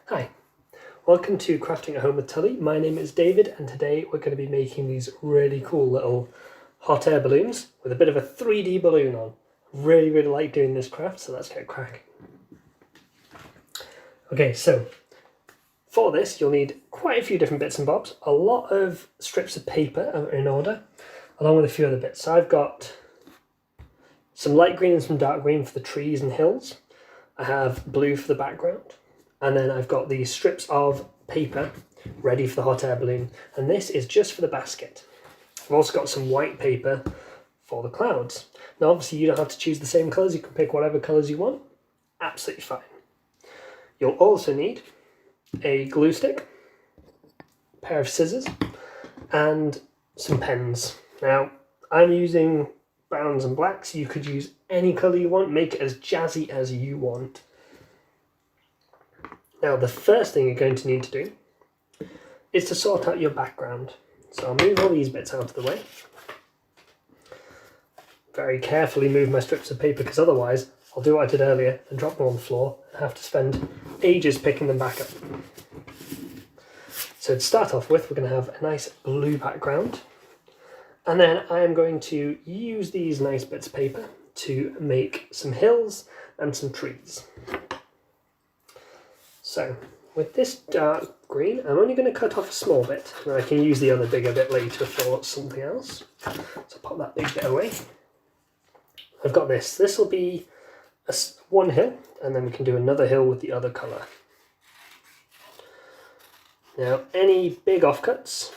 Hi, welcome to Crafting at Home with Tully. My name is David and today we're going to be making these really cool little hot air balloons with a bit of a 3D balloon on. Really like doing this craft, so let's get cracking. Okay, so for this you'll need quite a few different bits and bobs. A lot of strips of paper are in order, along with a few other bits. So I've got some light green and some dark green for the trees and hills. I have blue for the background. And then I've got these strips of paper ready for the hot air balloon. And this is just for the basket. I've also got some white paper for the clouds. Now obviously you don't have to choose the same colours, you can pick whatever colours you want. Absolutely fine. You'll also need a glue stick, a pair of scissors, and some pens. Now I'm using browns and blacks. You could use any colour you want, make it as jazzy as you want. Now the first thing you're going to need to do is to sort out your background. So I'll move all these bits out of the way. Very carefully move my strips of paper because otherwise I'll do what I did earlier and drop them on the floor and have to spend ages picking them back up. So to start off with, we're going to have a nice blue background. And then I am going to use these nice bits of paper to make some hills and some trees. So with this dark green, I'm only going to cut off a small bit, and I can use the other bigger bit later for something else. So pop that big bit away. I've got this. This will be one hill, and then we can do another hill with the other colour. Now any big offcuts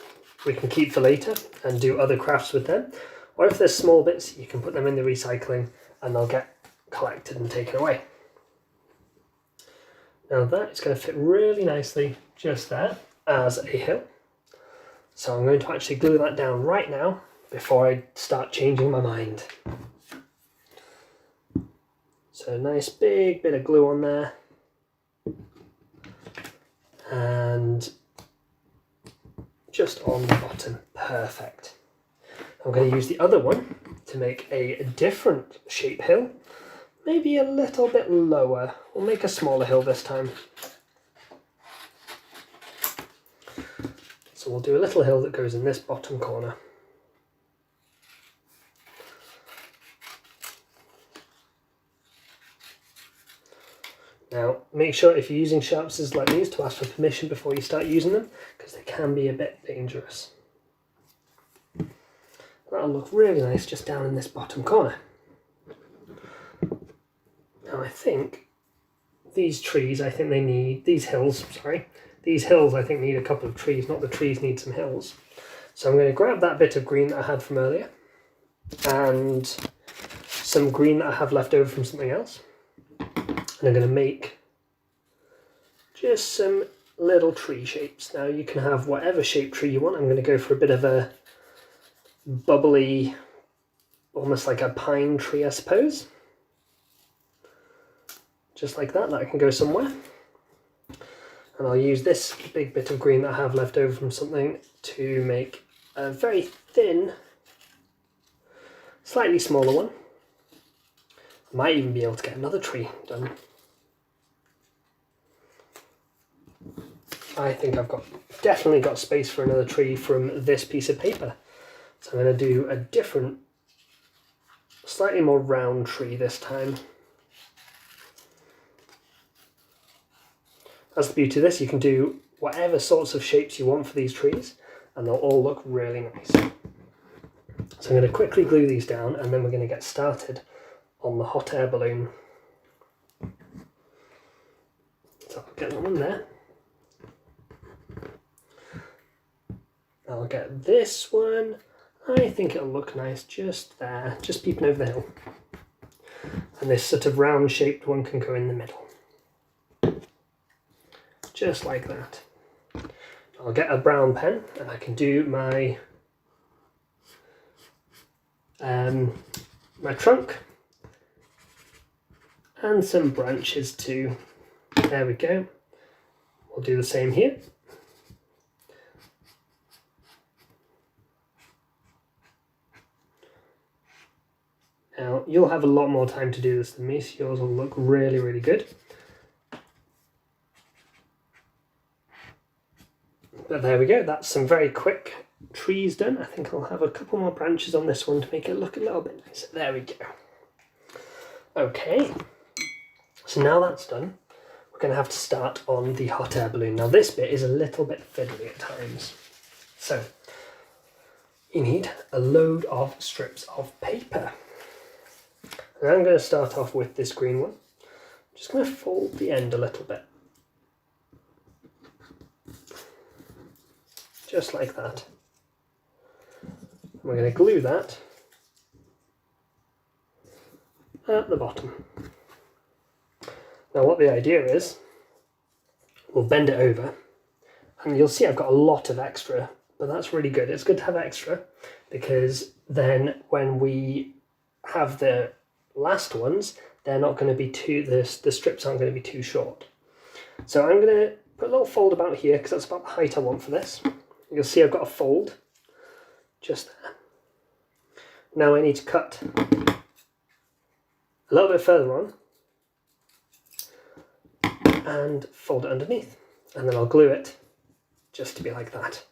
we can keep for later and do other crafts with them, or if there's small bits you can put them in the recycling and they'll get collected and taken away. Now that is going to fit really nicely just there as a hill. So I'm going to actually glue that down right now before I start changing my mind. So a nice big bit of glue on there. And just on the bottom, perfect. I'm going to use the other one to make a different shape hill. Maybe a little bit lower. We'll make a smaller hill this time. So we'll do a little hill that goes in this bottom corner. Now make sure if you're using sharp scissors like these to ask for permission before you start using them, because they can be a bit dangerous. That'll look really nice just down in this bottom corner. Now I think these hills I think need a couple of trees, not the trees need some hills. So I'm going to grab that bit of green that I had from earlier and some green that I have left over from something else. And I'm going to make just some little tree shapes. Now you can have whatever shape tree you want. I'm going to go for a bit of a bubbly, almost like a pine tree I suppose. Just like that can go somewhere. And I'll use this big bit of green that I have left over from something to make a very thin, slightly smaller one. I might even be able to get another tree done. I think I've definitely got space for another tree from this piece of paper. So I'm going to do a different, slightly more round tree this time. That's the beauty of this, you can do whatever sorts of shapes you want for these trees and they'll all look really nice. So I'm going to quickly glue these down and then we're going to get started on the hot air balloon. So I'll get that one there. I'll get this one. I think it'll look nice just there, just peeping over the hill. And this sort of round shaped one can go in the middle. Just like that. I'll get a brown pen and I can do my my trunk and some branches too. There we go. We'll do the same here. Now you'll have a lot more time to do this than me, so yours will look really, really good. But there we go, that's some very quick trees done. I think I'll have a couple more branches on this one to make it look a little bit nicer. There we go. Okay, so now that's done, we're going to have to start on the hot air balloon. Now this bit is a little bit fiddly at times. So you need a load of strips of paper. And I'm going to start off with this green one. I'm just going to fold the end a little bit. Just like that. We're going to glue that at the bottom. Now what the idea is, we'll bend it over, and you'll see I've got a lot of extra, but that's really good. It's good to have extra, because then when we have the last ones, they're not going to be too, the strips aren't going to be too short. So I'm going to put a little fold about here, because that's about the height I want for this. You'll see I've got a fold just there. Now I need to cut a little bit further on and fold it underneath, and then I'll glue it just to be like that.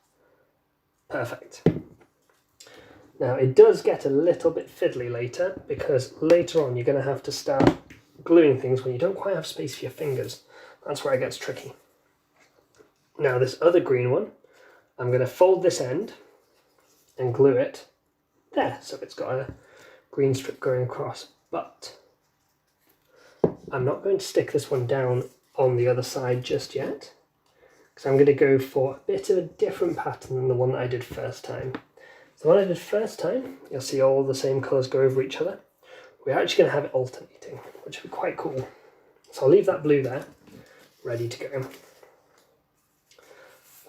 Perfect. Now it does get a little bit fiddly later, because later on you're going to have to start gluing things when you don't quite have space for your fingers. That's where it gets tricky. Now this other green one, I'm going to fold this end and glue it there, so it's got a green strip going across, but I'm not going to stick this one down on the other side just yet, because I'm going to go for a bit of a different pattern than the one that I did first time. The one I did first time, you'll see all the same colours go over each other. We're actually going to have it alternating, which would be quite cool. So I'll leave that blue there, ready to go.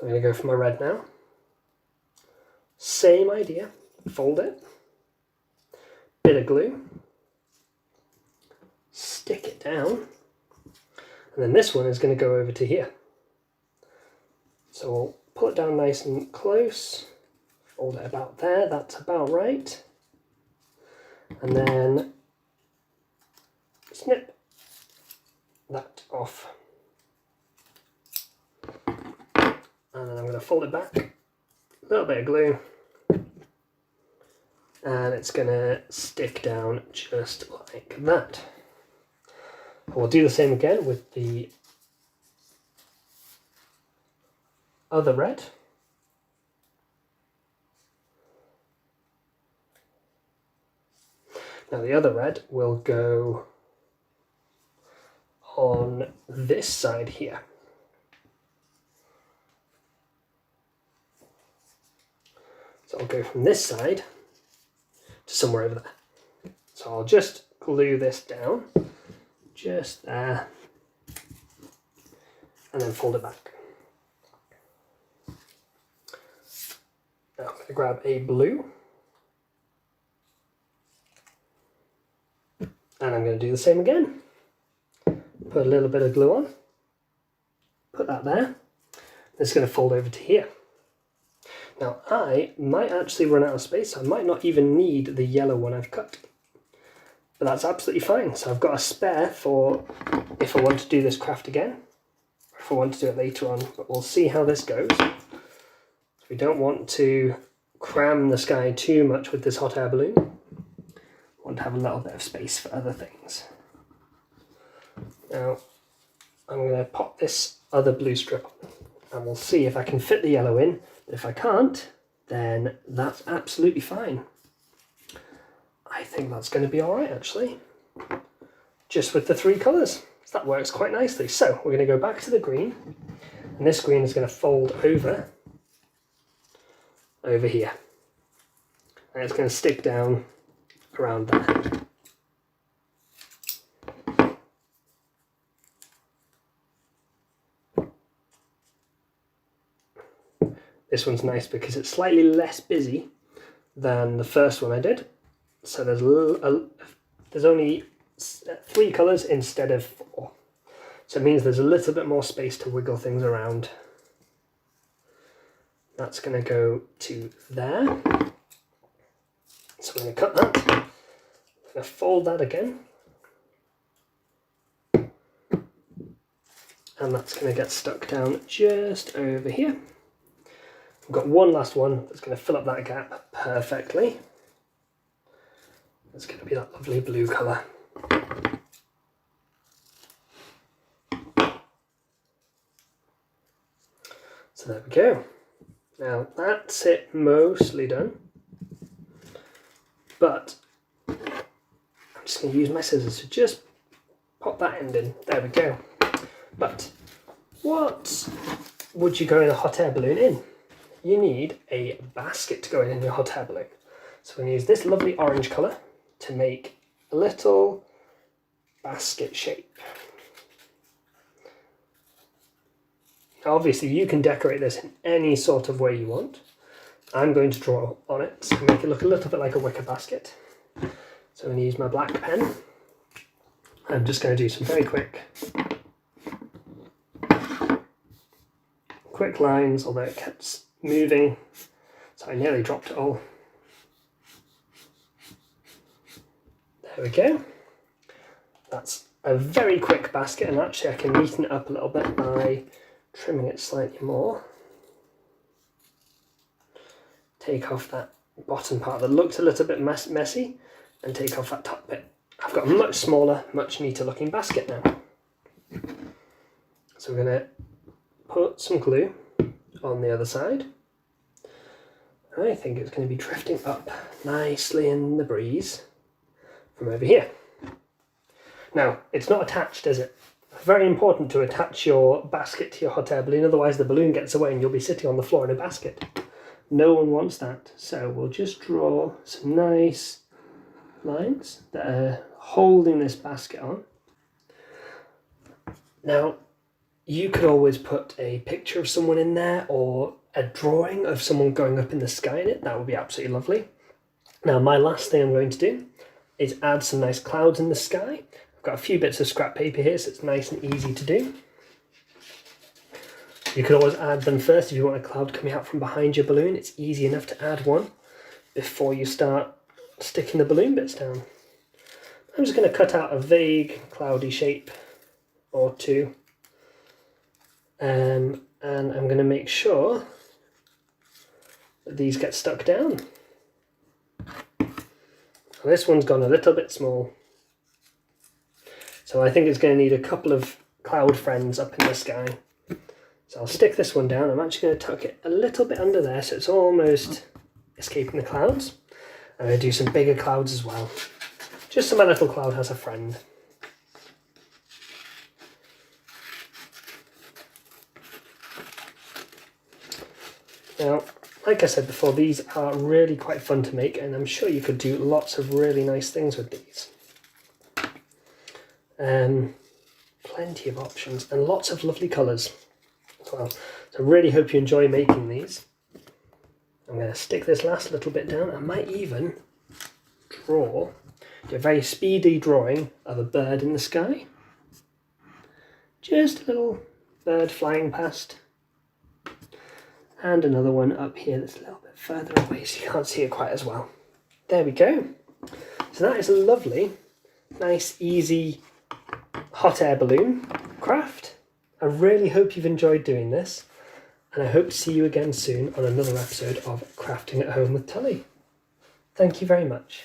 I'm going to go for my red now. Same idea, fold it, bit of glue, stick it down, and then this one is going to go over to here. So we'll pull it down nice and close, fold it about there, that's about right, and then snip that off. And then I'm going to fold it back, a little bit of glue, and it's going to stick down just like that. And we'll do the same again with the other red. Now the other red will go on this side here. So I'll go from this side to somewhere over there. So I'll just glue this down, just there, and then fold it back. Now I'm going to grab a blue, and I'm going to do the same again. Put a little bit of glue on, put that there, it's going to fold over to here. Now I might actually run out of space, I might not even need the yellow one I've cut, but that's absolutely fine. So I've got a spare for if I want to do this craft again, or if I want to do it later on, but we'll see how this goes. We don't want to cram the sky too much with this hot air balloon. We want to have a little bit of space for other things. Now I'm going to pop this other blue strip on, and we'll see if I can fit the yellow in. If I can't, then that's absolutely fine. I think that's going to be alright actually, just with the three colours. So that works quite nicely. So we're going to go back to the green, and this green is going to fold over here, and it's going to stick down around there. This one's nice because it's slightly less busy than the first one I did. So there's only 3 colours instead of 4. So it means there's a little bit more space to wiggle things around. That's going to go to there. So we're going to cut that. I'm going to fold that again. And that's going to get stuck down just over here. I've got one last one that's going to fill up that gap perfectly. It's going to be that lovely blue colour. So there we go. Now that's it mostly done. But I'm just going to use my scissors to just pop that end in. There we go. But what would you go in a hot air balloon in? You need a basket to go in your hot air balloon. So we're going to use this lovely orange colour to make a little basket shape. Now obviously you can decorate this in any sort of way you want. I'm going to draw on it to make it look a little bit like a wicker basket. So I'm going to use my black pen. I'm just going to do some very quick lines, although it kept moving, so I nearly dropped it all. There we go. That's a very quick basket, and actually I can neaten it up a little bit by trimming it slightly more. Take off that bottom part that looks a little bit messy, and take off that top bit. I've got a much smaller, much neater looking basket now. So we're going to put some glue on the other side. I think it's going to be drifting up nicely in the breeze from over here. Now, it's not attached, is it? Very important to attach your basket to your hot air balloon, otherwise the balloon gets away and you'll be sitting on the floor in a basket. No one wants that. So we'll just draw some nice lines that are holding this basket on. Now, you could always put a picture of someone in there or a drawing of someone going up in the sky in it. That would be absolutely lovely. Now, my last thing I'm going to do is add some nice clouds in the sky. I've got a few bits of scrap paper here, so it's nice and easy to do. You could always add them first if you want a cloud coming out from behind your balloon. It's easy enough to add one before you start sticking the balloon bits down. I'm just going to cut out a vague cloudy shape or two, and I'm going to make sure that these get stuck down. This one's gone a little bit small, so I think it's going to need a couple of cloud friends up in the sky. So I'll stick this one down. I'm actually going to tuck it a little bit under there so it's almost escaping the clouds. I'm going to do some bigger clouds as well, just so my little cloud has a friend. Now, like I said before, these are really quite fun to make, and I'm sure you could do lots of really nice things with these. Plenty of options and lots of lovely colours as well. So I really hope you enjoy making these. I'm going to stick this last little bit down. I might even do a very speedy drawing of a bird in the sky. Just a little bird flying past. And another one up here that's a little bit further away so you can't see it quite as well. There we go. So that is a lovely, nice, easy hot air balloon craft. I really hope you've enjoyed doing this, and I hope to see you again soon on another episode of Crafting at Home with Tully. Thank you very much.